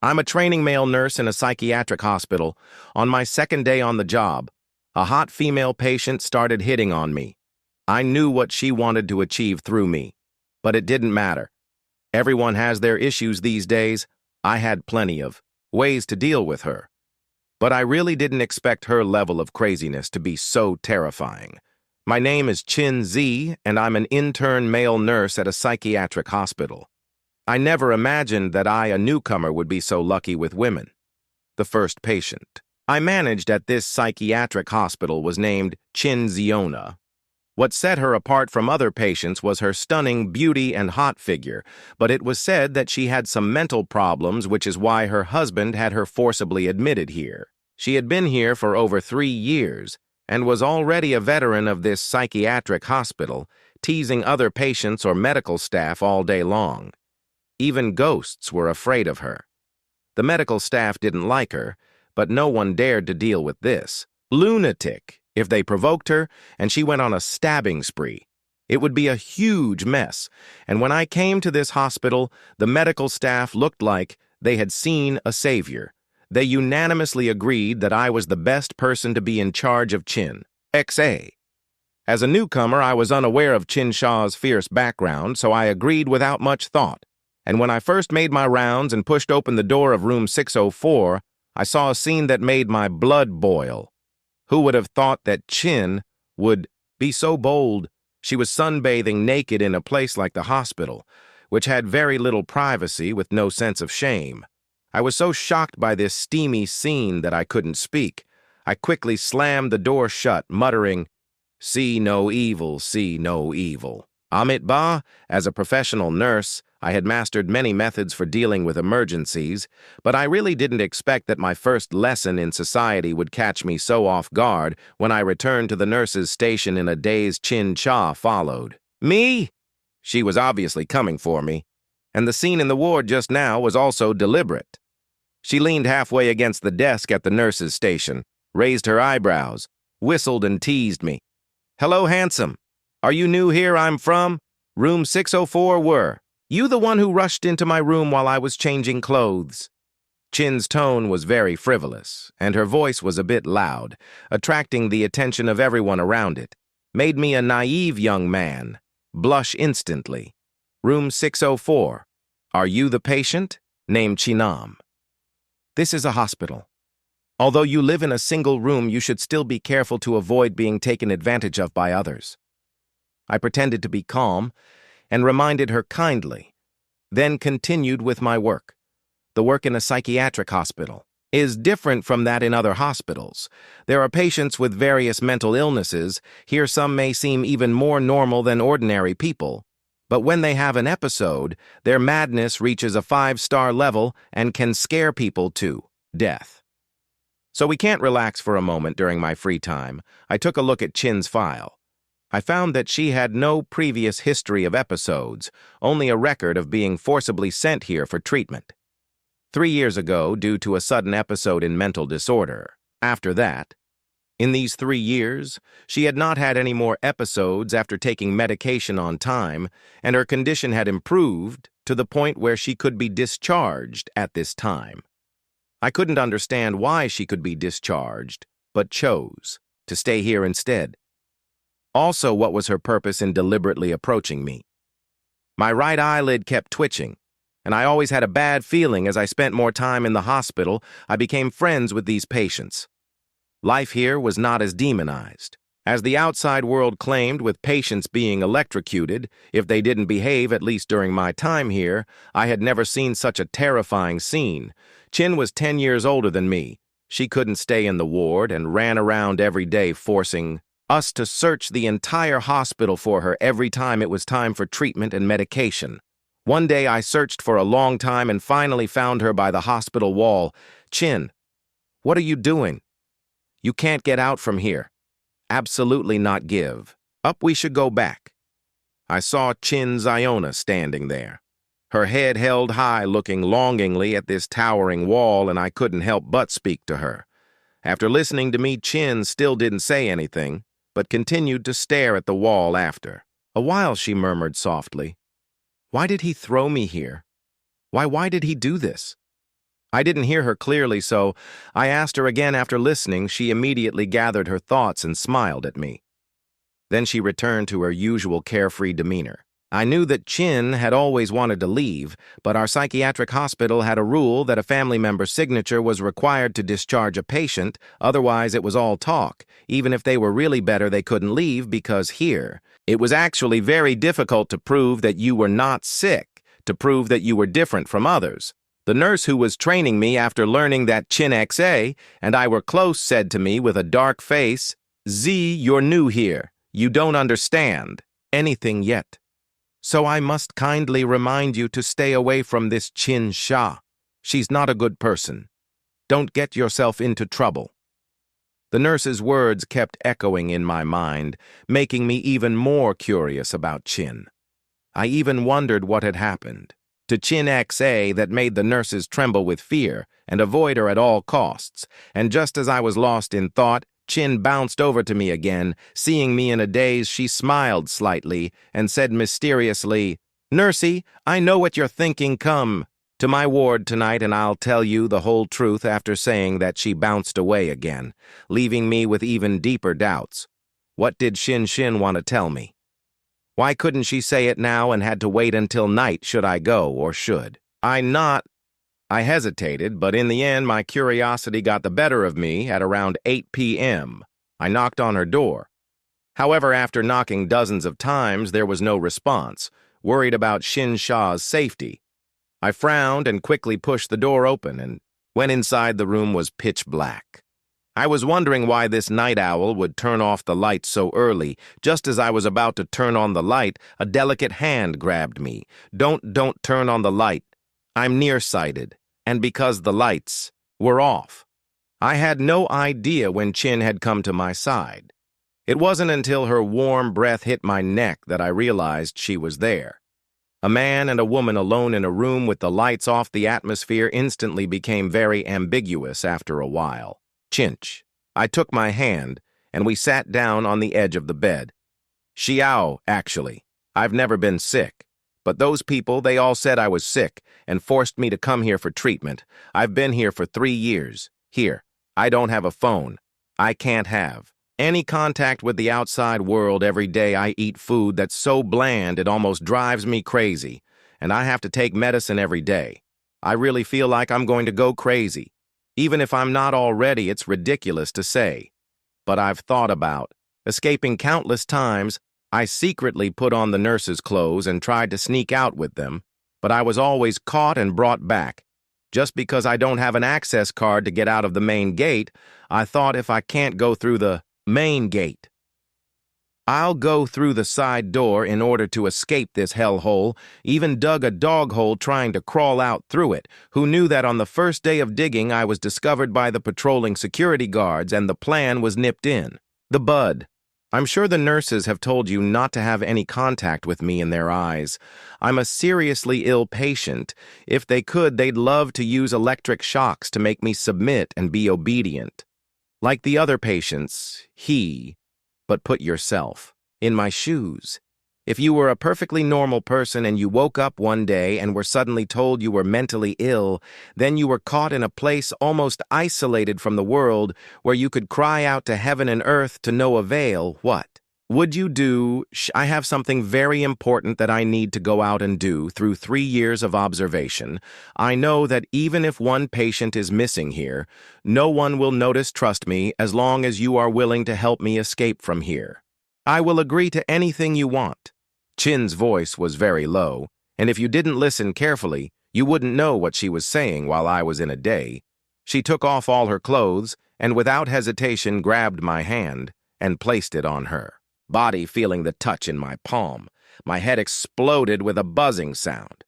I'm a training male nurse in a psychiatric hospital. On my second day on the job, a hot female patient started hitting on me. I knew what she wanted to achieve through me, but it didn't matter. Everyone has their issues these days. I had plenty of ways to deal with her. But I really didn't expect her level of craziness to be so terrifying. My name is Chin Z, and I'm an intern male nurse at a psychiatric hospital. I never imagined that I, a newcomer, would be so lucky with women. The first patient I managed at this psychiatric hospital was named Chin Ziona. What set her apart from other patients was her stunning beauty and hot figure, but it was said that she had some mental problems, which is why her husband had her forcibly admitted here. She had been here for over 3 years and was already a veteran of this psychiatric hospital, teasing other patients or medical staff all day long. Even ghosts were afraid of her. The medical staff didn't like her, but no one dared to deal with this lunatic if they provoked her, and she went on a stabbing spree. It would be a huge mess, and when I came to this hospital, the medical staff looked like they had seen a savior. They unanimously agreed that I was the best person to be in charge of Chin XA. As a newcomer, I was unaware of Chin Shaw's fierce background, so I agreed without much thought. And when I first made my rounds and pushed open the door of room 604, I saw a scene that made my blood boil. Who would have thought that Chin would be so bold? She was sunbathing naked in a place like the hospital, which had very little privacy with no sense of shame. I was so shocked by this steamy scene that I couldn't speak. I quickly slammed the door shut, muttering, "See no evil, see no evil." Amit Ba, as a professional nurse, I had mastered many methods for dealing with emergencies, but I really didn't expect that my first lesson in society would catch me so off guard when I returned to the nurse's station in a daze. Chin Cha followed. Me? She was obviously coming for me, and the scene in the ward just now was also deliberate. She leaned halfway against the desk at the nurse's station, raised her eyebrows, whistled and teased me. "Hello, handsome. Are you new here? I'm from room 604 were. You the one who rushed into my room while I was changing clothes?" Chin's tone was very frivolous, and her voice was a bit loud, attracting the attention of everyone around it. Made me a naive young man blush instantly. "Room 604. Are you the patient?" Named Chinam. "This is a hospital. Although you live in a single room, you should still be careful to avoid being taken advantage of by others." I pretended to be calm and reminded her kindly, then continued with my work. The work in a psychiatric hospital is different from that in other hospitals. There are patients with various mental illnesses. Here some may seem even more normal than ordinary people. But when they have an episode, their madness reaches a 5-star level and can scare people to death. So we can't relax for a moment during my free time. I took a look at Chin's file. I found that she had no previous history of episodes, only a record of being forcibly sent here for treatment. 3 years ago, due to a sudden episode in mental disorder. After that, in these 3 years, she had not had any more episodes after taking medication on time, and her condition had improved to the point where she could be discharged at this time. I couldn't understand why she could be discharged, but chose to stay here instead. Also, what was her purpose in deliberately approaching me? My right eyelid kept twitching, and I always had a bad feeling as I spent more time in the hospital. I became friends with these patients. Life here was not as demonized, as the outside world claimed, with patients being electrocuted if they didn't behave. At least during my time here, I had never seen such a terrifying scene. Chin was 10 years older than me. She couldn't stay in the ward and ran around every day forcing us to search the entire hospital for her every time it was time for treatment and medication. One day I searched for a long time and finally found her by the hospital wall. "Chin, what are you doing? You can't get out from here. Absolutely not give up. We should go back." I saw Chin Ziona standing there, her head held high, looking longingly at this towering wall, and I couldn't help but speak to her. After listening to me, Chin still didn't say anything, but continued to stare at the wall. After a while, she murmured softly, "Why did he throw me here? Why did he do this?" I didn't hear her clearly, so I asked her again. After listening, she immediately gathered her thoughts and smiled at me. Then she returned to her usual carefree demeanor. I knew that Chin had always wanted to leave, but our psychiatric hospital had a rule that a family member's signature was required to discharge a patient, otherwise it was all talk. Even if they were really better, they couldn't leave because here, it was actually very difficult to prove that you were not sick, to prove that you were different from others. The nurse who was training me after learning that Chin XA and I were close said to me with a dark face, "Z, you're new here. You don't understand anything yet. So I must kindly remind you to stay away from this Chin Sha. She's not a good person. Don't get yourself into trouble." The nurse's words kept echoing in my mind, making me even more curious about Chin. I even wondered what had happened to Chin XA that made the nurses tremble with fear and avoid her at all costs. And just as I was lost in thought, Chin bounced over to me again. Seeing me in a daze, she smiled slightly and said mysteriously, "Nursey, I know what you're thinking. Come to my ward tonight and I'll tell you the whole truth." After saying that, she bounced away again, leaving me with even deeper doubts. What did Shin want to tell me? Why couldn't she say it now and had to wait until night? Should I go or should I not? I hesitated, but in the end, my curiosity got the better of me. At around 8 p.m., I knocked on her door. However, after knocking dozens of times, there was no response. Worried about Shin Sha's safety, I frowned and quickly pushed the door open, and when inside, the room was pitch black. I was wondering why this night owl would turn off the light so early. Just as I was about to turn on the light, a delicate hand grabbed me. Don't turn on the light. I'm nearsighted, and because the lights were off." I had no idea when Chin had come to my side. It wasn't until her warm breath hit my neck that I realized she was there. A man and a woman alone in a room with the lights off. The atmosphere instantly became very ambiguous after a while. "Chinch." I took my hand, and we sat down on the edge of the bed. "Xiao, actually. I've never been sick. But those people, they all said I was sick and forced me to come here for treatment. I've been here for 3 years. Here, I don't have a phone. I can't have any contact with the outside world. Every day I eat food that's so bland it almost drives me crazy. And I have to take medicine every day. I really feel like I'm going to go crazy. Even if I'm not already, it's ridiculous to say. But I've thought about escaping countless times. I secretly put on the nurse's clothes and tried to sneak out with them, but I was always caught and brought back. Just because I don't have an access card to get out of the main gate, I thought if I can't go through the main gate, I'll go through the side door in order to escape this hellhole. Even dug a dog hole trying to crawl out through it. Who knew that on the first day of digging I was discovered by the patrolling security guards and the plan was nipped in the bud. I'm sure the nurses have told you not to have any contact with me in their eyes. I'm a seriously ill patient. If they could, they'd love to use electric shocks to make me submit and be obedient. Like the other patients, but put yourself in my shoes. If you were a perfectly normal person and you woke up one day and were suddenly told you were mentally ill, then you were caught in a place almost isolated from the world where you could cry out to heaven and earth to no avail, what would you do? I have something very important that I need to go out and do. Through 3 years of observation, I know that even if one patient is missing here, no one will notice. Trust me, as long as you are willing to help me escape from here. I will agree to anything you want. Chin's voice was very low, and if you didn't listen carefully, you wouldn't know what she was saying while I was in a day. She took off all her clothes and without hesitation grabbed my hand and placed it on her body. Feeling the touch in my palm, my head exploded with a buzzing sound.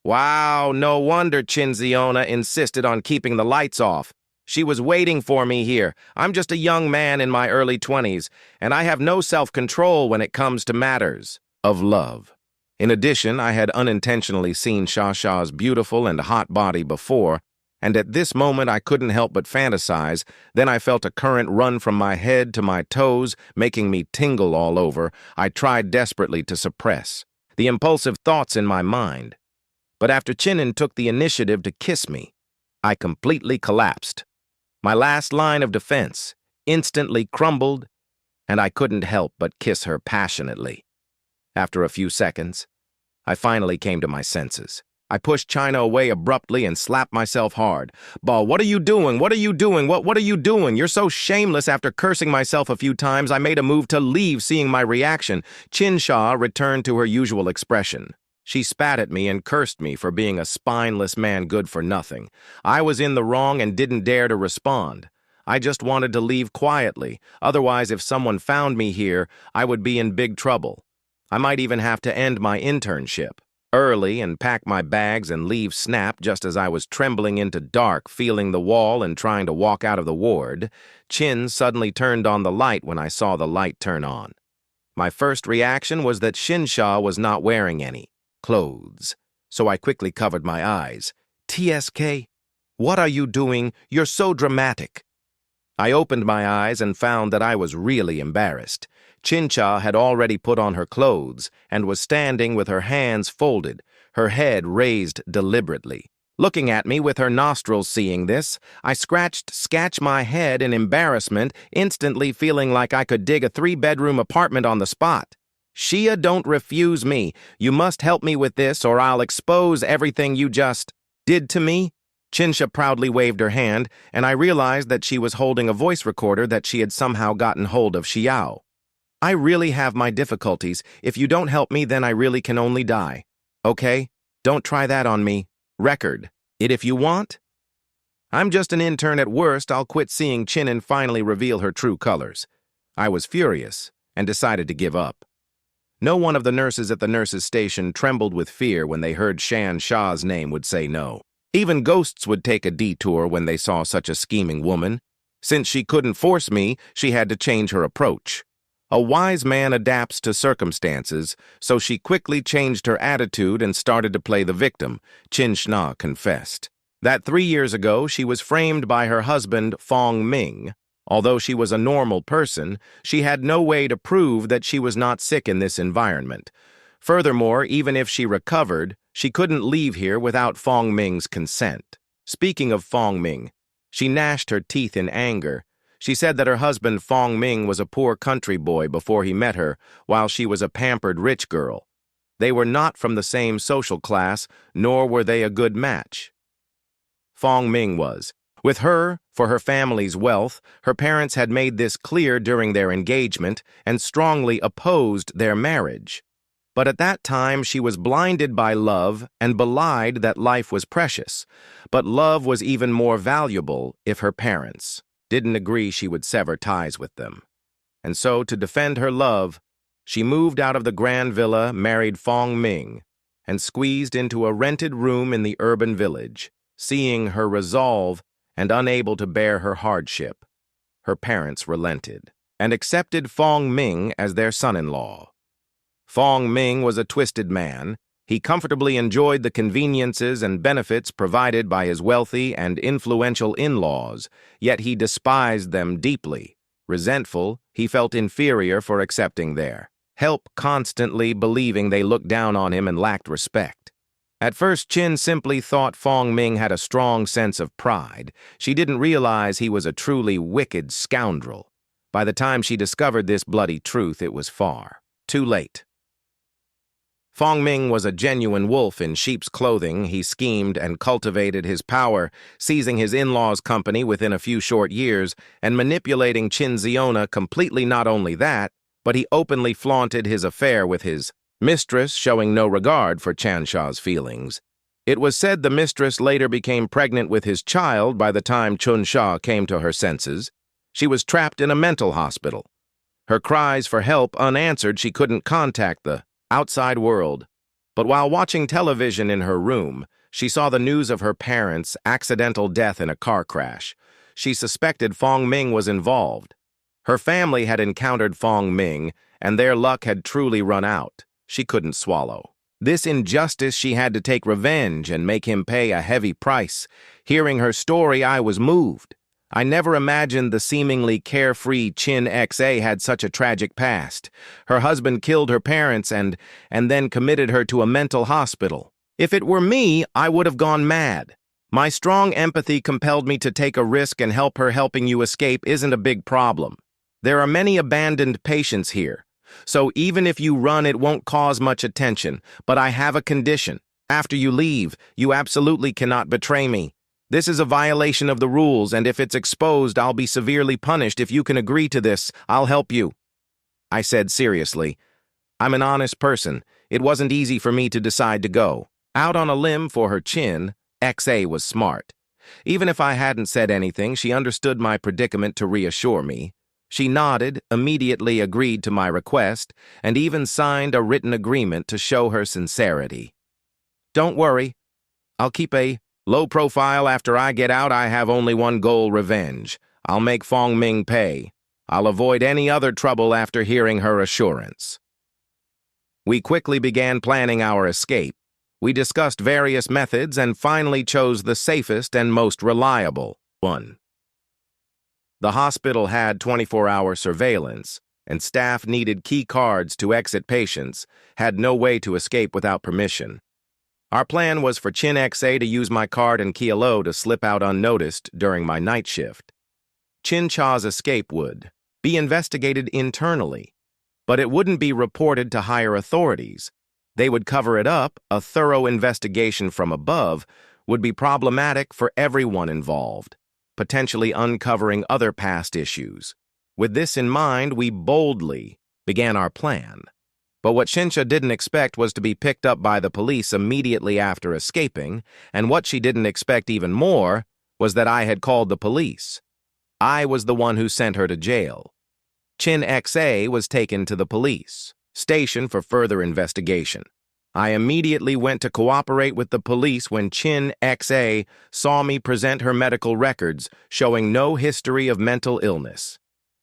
Wow, no wonder Chinziona insisted on keeping the lights off. She was waiting for me here. I'm just a young man in my early 20s, and I have no self-control when it comes to matters of love. In addition, I had unintentionally seen Shasha's beautiful and hot body before, and at this moment I couldn't help but fantasize. Then I felt a current run from my head to my toes, making me tingle all over. I tried desperately to suppress the impulsive thoughts in my mind. But after Chinin took the initiative to kiss me, I completely collapsed. My last line of defense instantly crumbled, and I couldn't help but kiss her passionately. After a few seconds, I finally came to my senses. I pushed China away abruptly and slapped myself hard. "Bah, what are you doing? What are you doing? What are you doing? You're so shameless." After cursing myself a few times, I made a move to leave. Seeing my reaction, Chinsha returned to her usual expression. She spat at me and cursed me for being a spineless man good for nothing. I was in the wrong and didn't dare to respond. I just wanted to leave quietly. Otherwise, if someone found me here, I would be in big trouble. I might even have to end my internship early and pack my bags and leave snap. Just as I was trembling into dark, feeling the wall and trying to walk out of the ward, Chin suddenly turned on the light when I saw the light turn on. My first reaction was that Shinsha was not wearing any clothes, so I quickly covered my eyes. "TSK, what are you doing? You're so dramatic." I opened my eyes and found that I was really embarrassed. Chincha had already put on her clothes and was standing with her hands folded, her head raised deliberately. Looking at me with her nostrils. Seeing this, I scratched my head in embarrassment, instantly feeling like I could dig a 3-bedroom apartment on the spot. "Shia, don't refuse me. You must help me with this or I'll expose everything you just did to me." Chinsha proudly waved her hand, and I realized that she was holding a voice recorder that she had somehow gotten hold of Xiao. "I really have my difficulties. If you don't help me, then I really can only die. Okay? Don't try that on me. Record it if you want." I'm just an intern at worst. I'll quit. Seeing Chinen finally reveal her true colors, I was furious and decided to give up. No one of the nurses at the nurses' station trembled with fear when they heard Shan Shah's name would say no. Even ghosts would take a detour when they saw such a scheming woman. Since she couldn't force me, she had to change her approach. A wise man adapts to circumstances, so she quickly changed her attitude and started to play the victim, Qin Shna confessed. That 3 years ago, she was framed by her husband, Fong Ming. Although she was a normal person, she had no way to prove that she was not sick in this environment. Furthermore, even if she recovered, she couldn't leave here without Fong Ming's consent. Speaking of Fong Ming, she gnashed her teeth in anger. She said that her husband Fong Ming was a poor country boy before he met her, while she was a pampered rich girl. They were not from the same social class, nor were they a good match. Fong Ming was with her for her family's wealth. Her parents had made this clear during their engagement and strongly opposed their marriage. But at that time, she was blinded by love and belied that life was precious. But love was even more valuable if her parents didn't agree she would sever ties with them. And so, to defend her love, she moved out of the grand villa, married Fong Ming, and squeezed into a rented room in the urban village. Seeing her resolve and unable to bear her hardship, her parents relented and accepted Fong Ming as their son-in-law. Fong Ming was a twisted man. He comfortably enjoyed the conveniences and benefits provided by his wealthy and influential in-laws, yet he despised them deeply. Resentful, he felt inferior for accepting their help, constantly believing they looked down on him and lacked respect. At first, Qin simply thought Fong Ming had a strong sense of pride. She didn't realize he was a truly wicked scoundrel. By the time she discovered this bloody truth, it was far too late. Fong Ming was a genuine wolf in sheep's clothing. He schemed and cultivated his power, seizing his in-laws' company within a few short years and manipulating Qin Ziona completely. Not only that, but he openly flaunted his affair with his mistress, showing no regard for Chansha's feelings. It was said the mistress later became pregnant with his child by the time Chunsha came to her senses. She was trapped in a mental hospital. Her cries for help unanswered, she couldn't contact the outside world. But while watching television in her room, she saw the news of her parents' accidental death in a car crash. She suspected Fong Ming was involved. Her family had encountered Fong Ming, and their luck had truly run out. She couldn't swallow this injustice. She had to take revenge and make him pay a heavy price. Hearing her story, I was moved. I never imagined the seemingly carefree Qin Xa had such a tragic past. Her husband killed her parents and then committed her to a mental hospital. If it were me, I would have gone mad. My strong empathy compelled me to take a risk and help her. Helping you escape isn't a big problem. There are many abandoned patients here, so even if you run, it won't cause much attention. But I have a condition. After you leave, you absolutely cannot betray me. This is a violation of the rules, and if it's exposed, I'll be severely punished. If you can agree to this, I'll help you. I said seriously. I'm an honest person. It wasn't easy for me to decide to go out on a limb for her. Chin XA was smart. Even if I hadn't said anything, she understood my predicament to reassure me. She nodded, immediately agreed to my request, and even signed a written agreement to show her sincerity. Don't worry. I'll keep a low profile. After I get out, I have only one goal: revenge. I'll make Fong Ming pay. I'll avoid any other trouble after hearing her assurance. We quickly began planning our escape. We discussed various methods and finally chose the safest and most reliable one. The hospital had 24-hour surveillance, and staff needed key cards to exit. Patients had no way to escape without permission. Our plan was for Chin XA to use my card and Kielo to slip out unnoticed during my night shift. Chin Cha's escape would be investigated internally, but it wouldn't be reported to higher authorities. They would cover it up. A thorough investigation from above would be problematic for everyone involved, potentially uncovering other past issues. With this in mind, we boldly began our plan. But what Shinsha didn't expect was to be picked up by the police immediately after escaping, and what she didn't expect even more was that I had called the police. I was the one who sent her to jail. Chin XA was taken to the police station for further investigation. I immediately went to cooperate with the police when Chin XA saw me present her medical records showing no history of mental illness.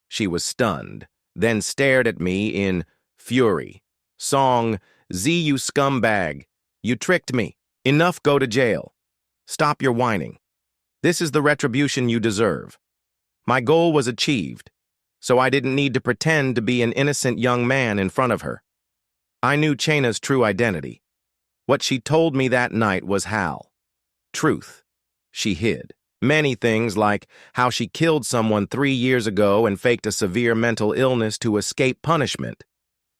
She was stunned, then stared at me in fury. Song, Z, you scumbag. You tricked me. Enough, go to jail. Stop your whining. This is the retribution you deserve. My goal was achieved, so I didn't need to pretend to be an innocent young man in front of her. I knew Chaina's true identity. What she told me that night was Hal. Truth. She hid many things, like how she killed someone 3 years ago and faked a severe mental illness to escape punishment.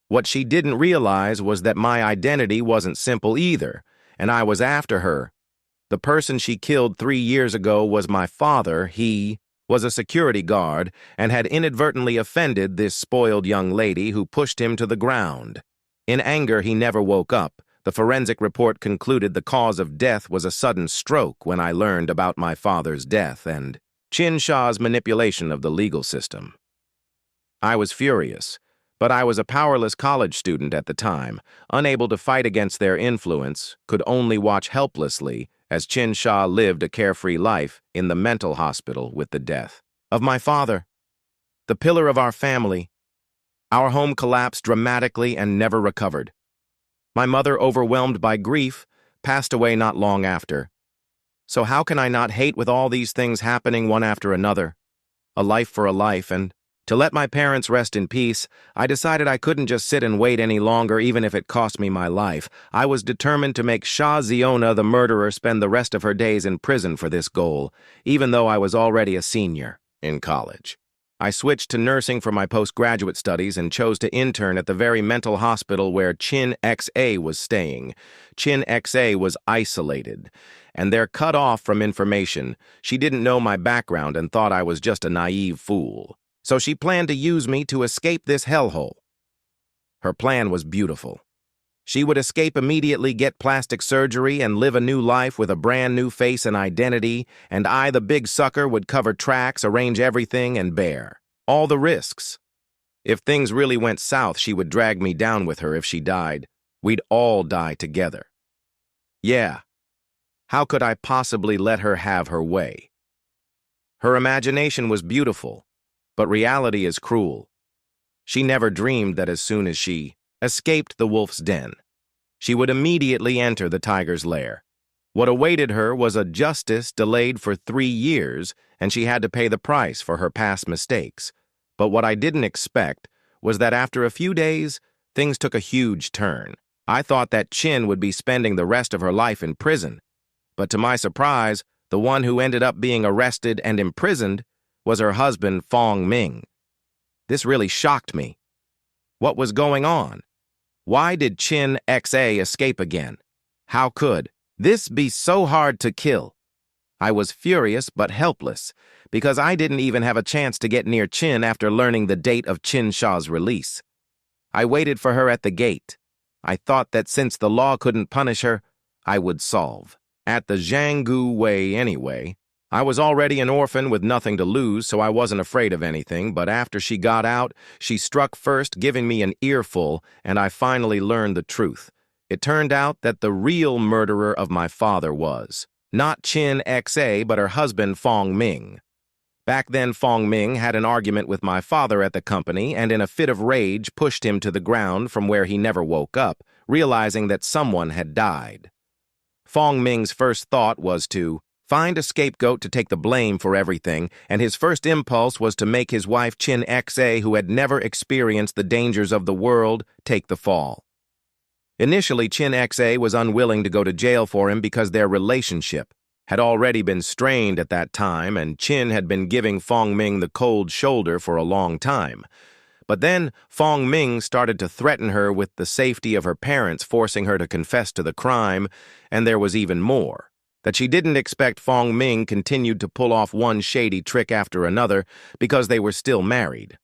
What she didn't realize was that my identity wasn't simple either, and I was after her. The person she killed 3 years ago was my father. He was a security guard and had inadvertently offended this spoiled young lady who pushed him to the ground. In anger, he never woke up. The forensic report concluded the cause of death was a sudden stroke when I learned about my father's death and Chin Cha's manipulation of the legal system. I was furious, but I was a powerless college student at the time, unable to fight against their influence, could only watch helplessly as Chin Cha lived a carefree life in the mental hospital with the death of my father, the pillar of our family. Our home collapsed dramatically and never recovered. My mother, overwhelmed by grief, passed away not long after. So how can I not hate with all these things happening one after another? A life for a life, and to let my parents rest in peace, I decided I couldn't just sit and wait any longer, even if it cost me my life. I was determined to make Sha Ziona, the murderer, spend the rest of her days in prison for this goal, even though I was already a senior in college. I switched to nursing for my postgraduate studies and chose to intern at the very mental hospital where Chin XA was staying. Chin XA was isolated, and they're cut off from information. She didn't know my background and thought I was just a naive fool. So she planned to use me to escape this hellhole. Her plan was beautiful. She would escape immediately, get plastic surgery, and live a new life with a brand new face and identity, and I, the big sucker, would cover tracks, arrange everything, and bear all the risks. If things really went south, she would drag me down with her. If she died, we'd all die together. Yeah. How could I possibly let her have her way? Her imagination was beautiful, but reality is cruel. She never dreamed that as soon as she escaped the wolf's den, she would immediately enter the tiger's lair. What awaited her was a justice delayed for 3 years, and she had to pay the price for her past mistakes. But what I didn't expect was that after a few days, things took a huge turn. I thought that Chin would be spending the rest of her life in prison, but to my surprise, the one who ended up being arrested and imprisoned, was her husband, Fong Ming. This really shocked me. What was going on? Why did Chin XA escape again? How could this be so hard to kill? I was furious but helpless, because I didn't even have a chance to get near Chin after learning the date of Chin Sha's release. I waited for her at the gate. I thought that since the law couldn't punish her, I would solve. At the Zhanggu Way anyway. I was already an orphan with nothing to lose, so I wasn't afraid of anything, but after she got out, she struck first, giving me an earful, and I finally learned the truth. It turned out that the real murderer of my father was not Chin XA, but her husband, Fong Ming. Back then, Fong Ming had an argument with my father at the company and in a fit of rage pushed him to the ground from where he never woke up, realizing that someone had died. Fong Ming's first thought was to find a scapegoat to take the blame for everything, and his first impulse was to make his wife Chin XA, who had never experienced the dangers of the world, take the fall. Initially, Chin XA was unwilling to go to jail for him because their relationship had already been strained at that time, and Chin had been giving Fong Ming the cold shoulder for a long time. But then Fong Ming started to threaten her with the safety of her parents, forcing her to confess to the crime, and there was even more. That she didn't expect Fong Ming continued to pull off one shady trick after another because they were still married.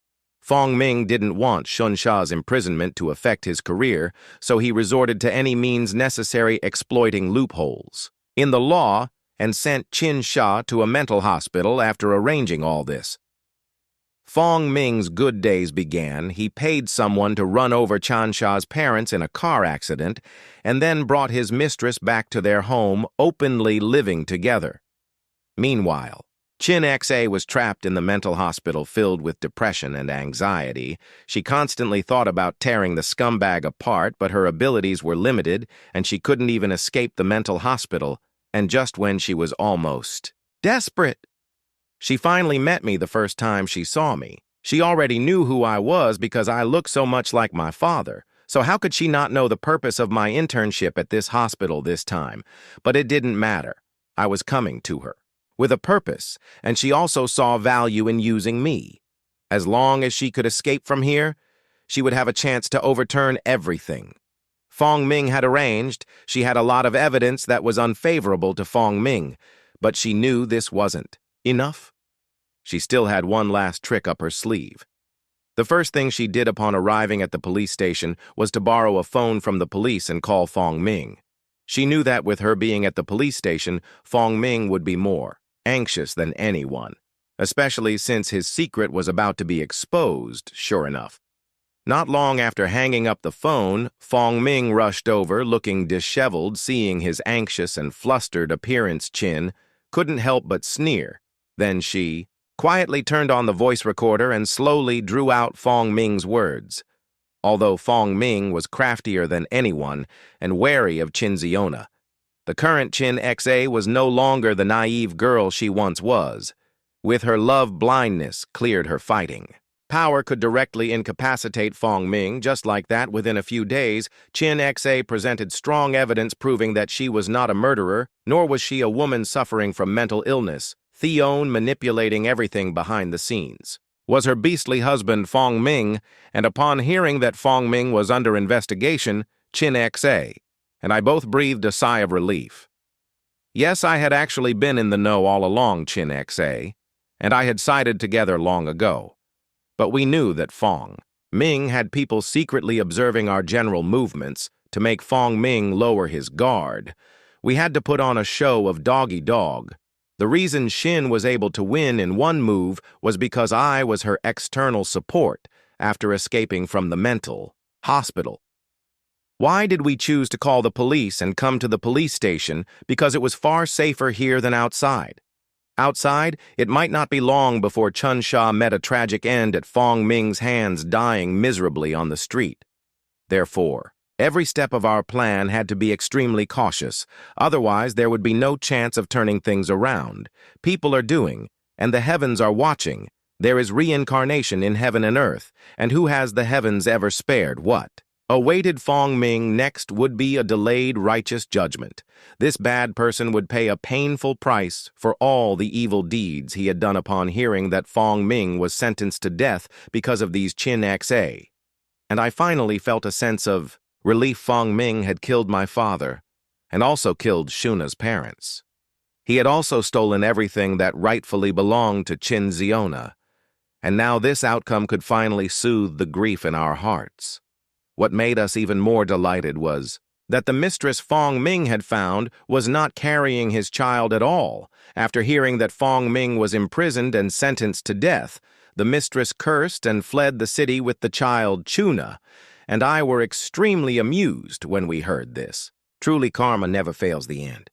Fong Ming didn't want Shun Sha's imprisonment to affect his career, so he resorted to any means necessary, exploiting loopholes in the law, and sent Chin Sha to a mental hospital after arranging all this. Fong Ming's good days began. He paid someone to run over Chan Sha's parents in a car accident and then brought his mistress back to their home, openly living together. Meanwhile, Chin XA was trapped in the mental hospital filled with depression and anxiety. She constantly thought about tearing the scumbag apart, but her abilities were limited and she couldn't even escape the mental hospital, and just when she was almost desperate, she finally met me the first time she saw me. She already knew who I was because I looked so much like my father, so how could she not know the purpose of my internship at this hospital this time? But it didn't matter. I was coming to her with a purpose, and she also saw value in using me. As long as she could escape from here, she would have a chance to overturn everything. Fong Ming had arranged. She had a lot of evidence that was unfavorable to Fong Ming, but she knew this wasn't enough. She still had one last trick up her sleeve. The first thing she did upon arriving at the police station was to borrow a phone from the police and call Fong Ming. She knew that with her being at the police station, Fong Ming would be more anxious than anyone, especially since his secret was about to be exposed, sure enough. Not long after hanging up the phone, Fong Ming rushed over, looking disheveled. Seeing his anxious and flustered appearance, Chin couldn't help but sneer. Then she quietly turned on the voice recorder and slowly drew out Fong Ming's words. Although Fong Ming was craftier than anyone and wary of Chin Ziona, the current Chin XA was no longer the naive girl she once was. With her love, blindness cleared her fighting. Power could directly incapacitate Fong Ming. Just like that, within a few days, Chin XA presented strong evidence proving that she was not a murderer, nor was she a woman suffering from mental illness. Theon manipulating everything behind the scenes was her beastly husband, Fong Ming, and upon hearing that Fong Ming was under investigation, Chin XA and I both breathed a sigh of relief. Yes, I had actually been in the know all along, Chin XA, and I had sided together long ago. But we knew that Fong Ming had people secretly observing our general movements to make Fong Ming lower his guard. We had to put on a show of dog-eat-dog. The reason Shin was able to win in one move was because I was her external support after escaping from the mental hospital. Why did we choose to call the police and come to the police station? Because it was far safer here than outside. Outside, it might not be long before Chun Sha met a tragic end at Fong Ming's hands, dying miserably on the street. Therefore, every step of our plan had to be extremely cautious, otherwise there would be no chance of turning things around. People are doing, and the heavens are watching. There is reincarnation in heaven and earth, and who has the heavens ever spared what? Awaited Fong Ming next would be a delayed righteous judgment. This bad person would pay a painful price for all the evil deeds he had done upon hearing that Fong Ming was sentenced to death because of these Chin XA. And I finally felt a sense of relief. Fong Ming had killed my father, and also killed Shuna's parents. He had also stolen everything that rightfully belonged to Chin Ziona, and now this outcome could finally soothe the grief in our hearts. What made us even more delighted was that the mistress Fong Ming had found was not carrying his child at all. After hearing that Fong Ming was imprisoned and sentenced to death, the mistress cursed and fled the city with the child Chuna, and I were extremely amused when we heard this. Truly, karma never fails the end.